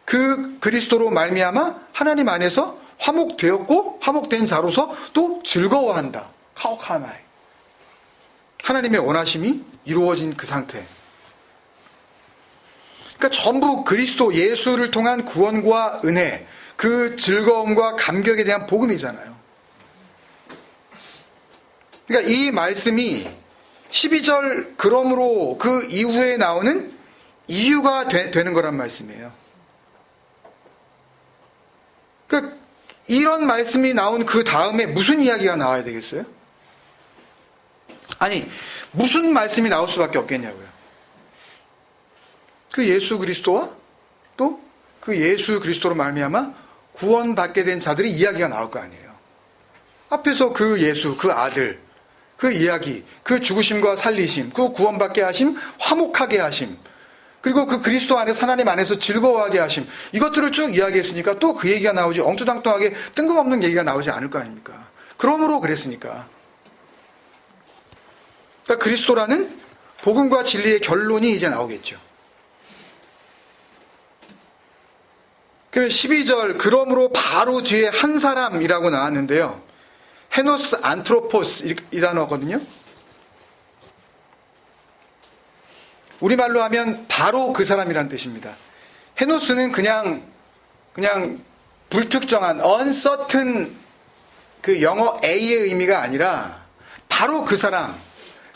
그 그리스도로 말미암아 하나님 안에서 화목되었고 화목된 자로서 또 즐거워한다. 카오카마이. 하나님의 원하심이 이루어진 그 상태. 그러니까 전부 그리스도 예수를 통한 구원과 은혜, 그 즐거움과 감격에 대한 복음이잖아요. 그러니까 이 말씀이 12절 그러므로 그 이후에 나오는 이유가 되는 거란 말씀이에요. 그러니까 이런 말씀이 나온 그 다음에 무슨 이야기가 나와야 되겠어요? 아니, 무슨 말씀이 나올 수밖에 없겠냐고요. 그 예수 그리스도와 또 그 예수 그리스도로 말미암아 구원받게 된 자들의 이야기가 나올 거 아니에요. 앞에서 그 예수, 그 아들, 그 이야기, 그 죽으심과 살리심, 그 구원받게 하심, 화목하게 하심, 그리고 그 그리스도 안에서 하나님 안에서 즐거워하게 하심, 이것들을 쭉 이야기했으니까 또 그 얘기가 나오지, 엉뚱당뚱하게 뜬금없는 얘기가 나오지 않을 거 아닙니까? 그러므로 그랬으니까. 그러니까 그리스도라는 복음과 진리의 결론이 이제 나오겠죠. 그래서 12절 그러므로 바로 뒤에 한 사람이라고 나왔는데요. 헤노스 안트로포스 이 단어거든요. 우리말로 하면 바로 그 사람이란 뜻입니다. 헤노스는 그냥 불특정한 uncertain 그 영어 A의 의미가 아니라 바로 그 사람,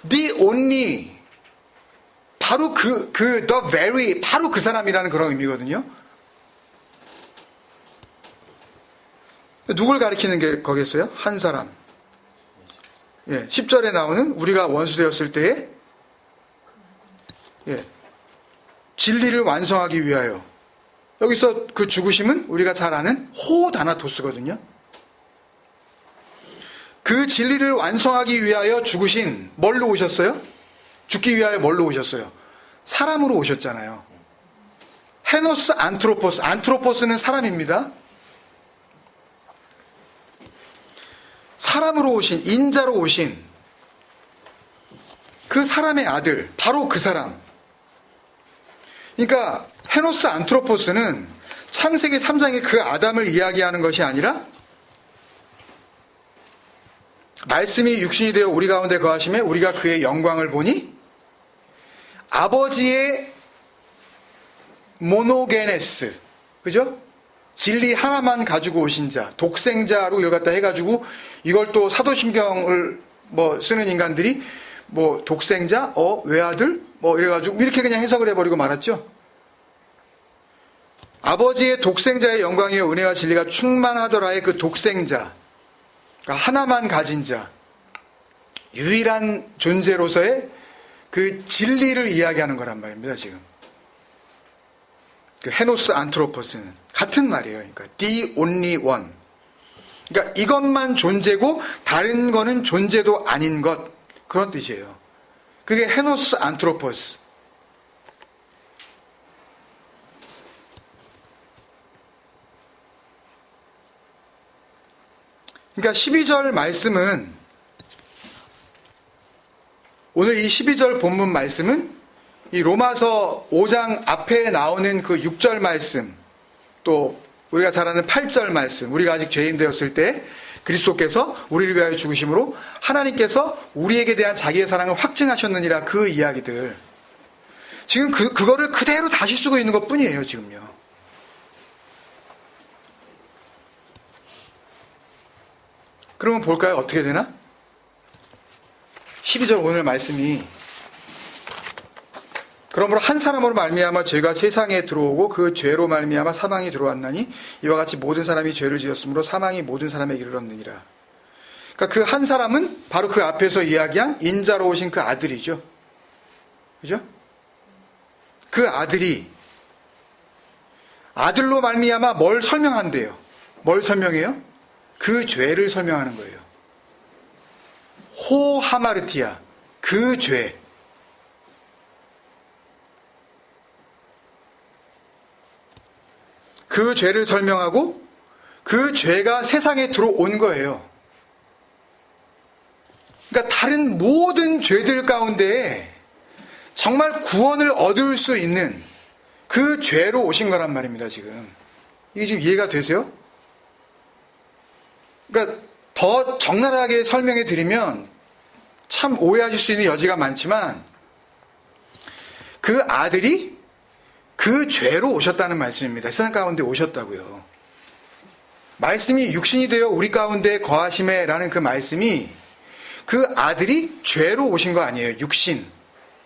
the only, 바로 the very, 바로 그 사람이라는 그런 의미거든요. 누굴 가리키는 게 거기였어요? 한 사람. 예, 10절에 나오는 우리가 원수되었을 때에 진리를 완성하기 위하여. 여기서 그 죽으심은 우리가 잘 아는 호다나토스거든요. 그 진리를 완성하기 위하여 죽으신, 뭘로 오셨어요? 죽기 위하여 뭘로 오셨어요? 사람으로 오셨잖아요. 헤노스 안트로포스. 안트로포스는 사람입니다. 사람으로 오신, 인자로 오신 그 사람의 아들, 바로 그 사람. 그러니까 헤노스 안트로포스는 창세기 3장의 그 아담을 이야기하는 것이 아니라 말씀이 육신이 되어 우리 가운데 거하심에 우리가 그의 영광을 보니 아버지의 모노게네스, 그죠? 진리 하나만 가지고 오신 자, 독생자로 이걸 갖다 해가지고 이걸 또 사도신경을 쓰는 인간들이 독생자, 외아들, 이래가지고 이렇게 그냥 해석을 해버리고 말았죠. 아버지의 독생자의 영광이요 은혜와 진리가 충만하더라의 그 독생자, 그러니까 하나만 가진 자, 유일한 존재로서의 그 진리를 이야기하는 거란 말입니다, 지금. 그 헤노스 안트로포스는 같은 말이에요. 그러니까 the only one. 그러니까 이것만 존재고 다른 거는 존재도 아닌 것, 그런 뜻이에요. 그게 헤노스 안트로포스. 그러니까 12절 말씀은, 오늘 이 12절 본문 말씀은 이 로마서 5장 앞에 나오는 그 6절 말씀, 또 우리가 잘 아는 8절 말씀, 우리가 아직 죄인 되었을 때 그리스도께서 우리를 위하여 죽으심으로 하나님께서 우리에게 대한 자기의 사랑을 확증하셨느니라, 그 이야기들. 지금 그거를 그대로 다시 쓰고 있는 것 뿐이에요, 지금요. 그러면 볼까요? 어떻게 되나? 12절 오늘 말씀이 그러므로 한 사람으로 말미암아 죄가 세상에 들어오고 그 죄로 말미암아 사망이 들어왔나니 이와 같이 모든 사람이 죄를 지었으므로 사망이 모든 사람에게 이르렀느니라. 그러니까 그 한 사람은 바로 그 앞에서 이야기한 인자로 오신 그 아들이죠. 그죠? 그 아들이 아들로 말미암아 뭘 설명한대요? 뭘 설명해요? 그 죄를 설명하는 거예요. 호하마르티아, 그 죄. 그 죄를 설명하고 그 죄가 세상에 들어온 거예요. 그러니까 다른 모든 죄들 가운데 정말 구원을 얻을 수 있는 그 죄로 오신 거란 말입니다, 지금. 이게 지금 이해가 되세요? 그러니까 더 적나라하게 설명해 드리면 참 오해하실 수 있는 여지가 많지만 그 아들이 그 죄로 오셨다는 말씀입니다. 세상 가운데 오셨다고요. 말씀이 육신이 되어 우리 가운데 거하심에 라는 그 말씀이 그 아들이 죄로 오신 거 아니에요. 육신.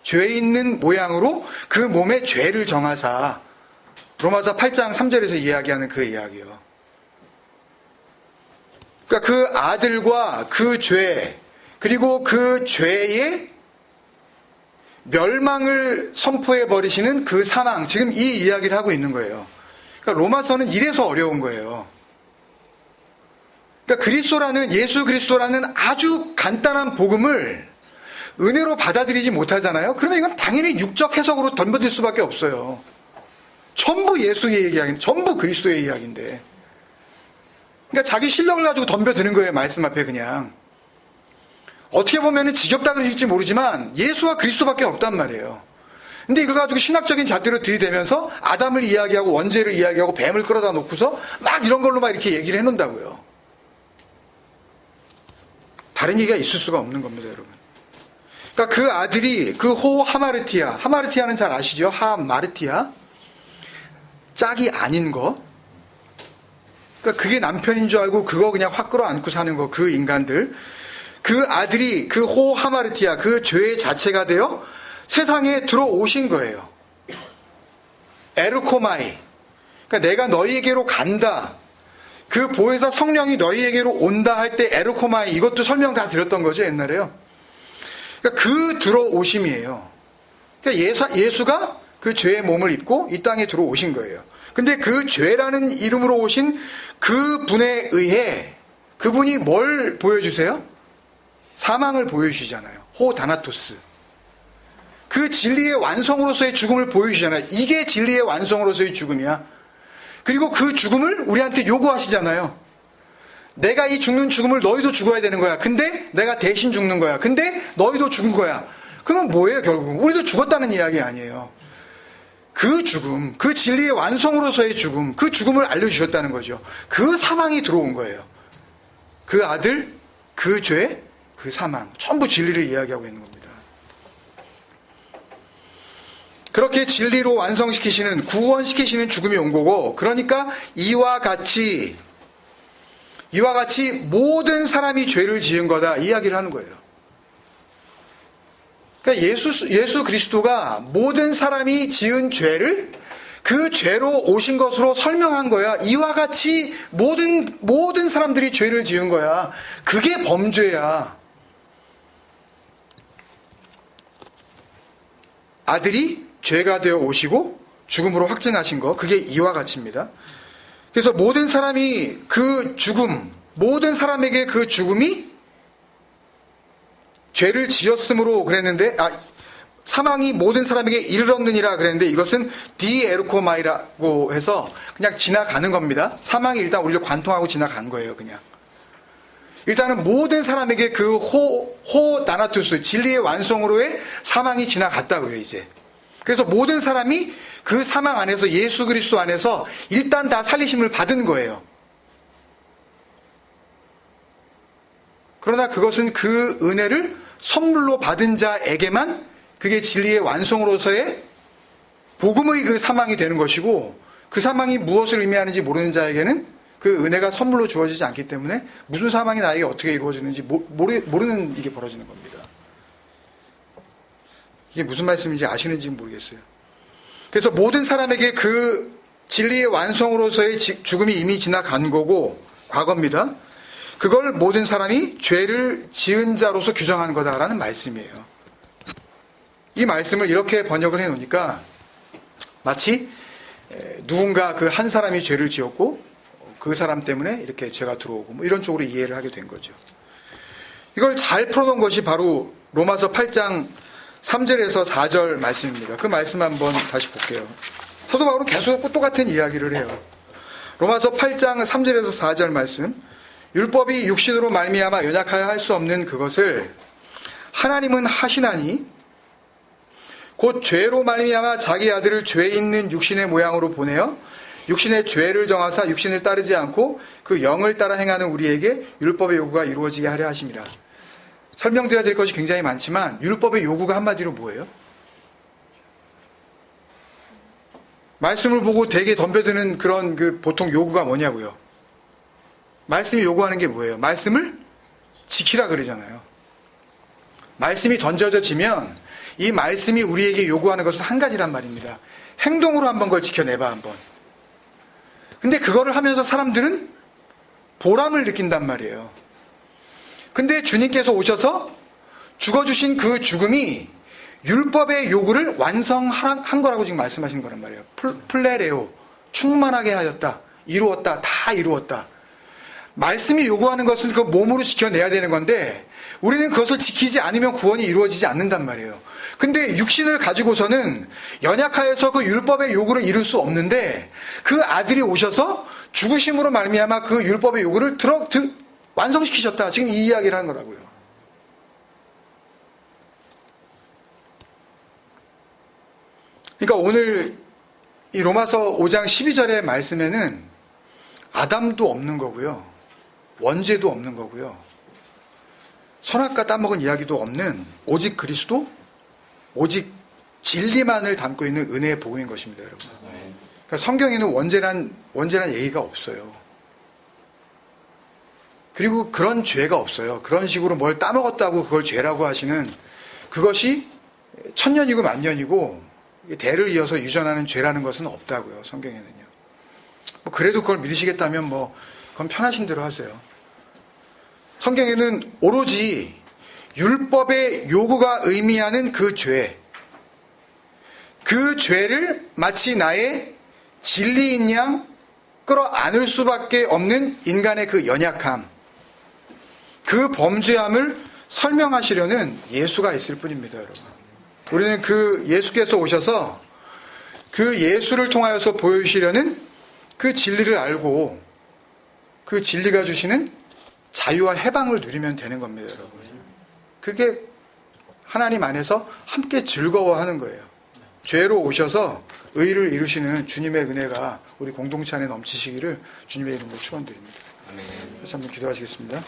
죄 있는 모양으로 그 몸에 죄를 정하사. 로마서 8장 3절에서 이야기하는 그 이야기요. 그러니까 그 아들과 그 죄, 그리고 그 죄의 멸망을 선포해 버리시는 그 사망, 지금 이 이야기를 하고 있는 거예요. 그러니까 로마서는 이래서 어려운 거예요. 그러니까 그리스도라는, 예수 그리스도라는 아주 간단한 복음을 은혜로 받아들이지 못하잖아요. 그러면 이건 당연히 육적 해석으로 덤벼들 수밖에 없어요. 전부 예수의 이야기, 전부 그리스도의 이야기인데. 그러니까 자기 실력을 가지고 덤벼드는 거예요. 말씀 앞에 그냥. 어떻게 보면은 지겹다 그러실지 모르지만 예수와 그리스도밖에 없단 말이에요. 근데 이걸 가지고 신학적인 잣대로 들이대면서 아담을 이야기하고 원죄를 이야기하고 뱀을 끌어다 놓고서 막 이런 걸로 막 이렇게 얘기를 해놓는다고요. 다른 얘기가 있을 수가 없는 겁니다, 여러분. 그러니까 그 아들이 그 호 하마르티아, 하마르티아는 잘 아시죠? 하마르티아. 짝이 아닌 거. 그러니까 그게 남편인 줄 알고 그거 그냥 확 끌어안고 사는 거, 그 인간들. 그 아들이 그 호 하마르티아, 그 죄 자체가 되어 세상에 들어오신 거예요. 에르코마이. 그러니까 내가 너희에게로 간다. 그 보혜사 성령이 너희에게로 온다 할 때 에르코마이, 이것도 설명 다 드렸던 거죠, 옛날에요. 그러니까 그 들어오심이에요. 그러니까 예수가 그 죄의 몸을 입고 이 땅에 들어오신 거예요. 근데 그 죄라는 이름으로 오신 그 분에 의해 그분이 뭘 보여주세요? 사망을 보여주시잖아요. 호다나토스. 그 진리의 완성으로서의 죽음을 보여주시잖아요. 이게 진리의 완성으로서의 죽음이야. 그리고 그 죽음을 우리한테 요구하시잖아요. 내가 이 죽는 죽음을 너희도 죽어야 되는 거야. 근데 내가 대신 죽는 거야. 근데 너희도 죽은 거야. 그러면 뭐예요, 결국? 우리도 죽었다는 이야기 아니에요. 그 죽음, 그 진리의 완성으로서의 죽음, 그 죽음을 알려주셨다는 거죠. 그 사망이 들어온 거예요. 그 아들, 그 죄, 그 사망, 전부 진리를 이야기하고 있는 겁니다. 그렇게 진리로 완성시키시는, 구원시키시는 죽음이 온 거고, 그러니까 이와 같이 모든 사람이 죄를 지은 거다, 이야기를 하는 거예요. 그러니까 예수 그리스도가 모든 사람이 지은 죄를 그 죄로 오신 것으로 설명한 거야. 이와 같이 모든 사람들이 죄를 지은 거야. 그게 범죄야. 아들이 죄가 되어 오시고 죽음으로 확증하신 거, 그게 이와 같이입니다. 그래서 모든 사람이 그 죽음, 모든 사람에게 그 죽음이 죄를 지었으므로 그랬는데, 사망이 모든 사람에게 이르렀느니라 그랬는데, 이것은 디에르코마이라고 해서 그냥 지나가는 겁니다. 사망이 일단 우리를 관통하고 지나간 거예요, 그냥. 일단은 모든 사람에게 그 호다나투스, 진리의 완성으로의 사망이 지나갔다고요, 이제. 그래서 모든 사람이 그 사망 안에서, 예수 그리스도 안에서 일단 다 살리심을 받은 거예요. 그러나 그것은 그 은혜를 선물로 받은 자에게만 그게 진리의 완성으로서의 복음의 그 사망이 되는 것이고, 그 사망이 무엇을 의미하는지 모르는 자에게는 그 은혜가 선물로 주어지지 않기 때문에 무슨 사망이 나에게 어떻게 이루어지는지 모르는 일이 벌어지는 겁니다. 이게 무슨 말씀인지 아시는지 모르겠어요. 그래서 모든 사람에게 그 진리의 완성으로서의 죽음이 이미 지나간 거고, 과거입니다. 그걸 모든 사람이 죄를 지은 자로서 규정하는 거다라는 말씀이에요. 이 말씀을 이렇게 번역을 해놓으니까 마치 누군가 그 한 사람이 죄를 지었고 그 사람 때문에 이렇게 죄가 들어오고 뭐 이런 쪽으로 이해를 하게 된 거죠. 이걸 잘 풀어놓은 것이 바로 로마서 8장 3절에서 4절 말씀입니다. 그 말씀 한번 다시 볼게요. 사도 바울은 계속 똑같은 이야기를 해요. 로마서 8장 3절에서 4절 말씀. 율법이 육신으로 말미암아 연약하여 할 수 없는 그것을 하나님은 하시나니 곧 죄로 말미암아 자기 아들을 죄 있는 육신의 모양으로 보내어 육신의 죄를 정하사 육신을 따르지 않고 그 영을 따라 행하는 우리에게 율법의 요구가 이루어지게 하려 하심이라. 설명드려야 될 것이 굉장히 많지만 율법의 요구가 한마디로 뭐예요? 말씀을 보고 되게 덤벼드는 그런 그 보통 요구가 뭐냐고요. 말씀이 요구하는 게 뭐예요? 말씀을 지키라 그러잖아요. 말씀이 던져지면 이 말씀이 우리에게 요구하는 것은 한 가지란 말입니다. 행동으로 한번 그걸 지켜내봐 한번. 근데 그거를 하면서 사람들은 보람을 느낀단 말이에요. 근데 주님께서 오셔서 죽어주신 그 죽음이 율법의 요구를 완성한 거라고 지금 말씀하시는 거란 말이에요. 플레레오, 충만하게 하였다, 이루었다, 다 이루었다. 말씀이 요구하는 것은 그 몸으로 지켜내야 되는 건데 우리는 그것을 지키지 않으면 구원이 이루어지지 않는단 말이에요. 근데 육신을 가지고서는 연약하여서 그 율법의 요구를 이룰 수 없는데 그 아들이 오셔서 죽으심으로 말미암아 그 율법의 요구를 완성시키셨다. 지금 이 이야기를 하는 거라고요. 그러니까 오늘 이 로마서 5장 12절의 말씀에는 아담도 없는 거고요. 원죄도 없는 거고요. 선악과 따먹은 이야기도 없는 오직 그리스도, 오직 진리만을 담고 있는 은혜의 복음인 것입니다, 여러분. 그러니까 성경에는 원죄란 얘기가 없어요. 그리고 그런 죄가 없어요. 그런 식으로 뭘 따먹었다고 그걸 죄라고 하시는 그것이 천년이고 만년이고 대를 이어서 유전하는 죄라는 것은 없다고요, 성경에는요. 뭐 그래도 그걸 믿으시겠다면 뭐 그건 편하신 대로 하세요. 성경에는 오로지 율법의 요구가 의미하는 그 죄, 그 죄를 마치 나의 진리인 양 끌어안을 수밖에 없는 인간의 그 연약함, 그 범죄함을 설명하시려는 예수가 있을 뿐입니다, 여러분. 우리는 그 예수께서 오셔서 그 예수를 통하여서 보여주시려는 그 진리를 알고 그 진리가 주시는 자유와 해방을 누리면 되는 겁니다, 여러분. 그게 하나님 안에서 함께 즐거워하는 거예요. 죄로 오셔서 의를 이루시는 주님의 은혜가 우리 공동체 안에 넘치시기를 주님의 이름으로 축원드립니다. 그래서 한번 기도하시겠습니다.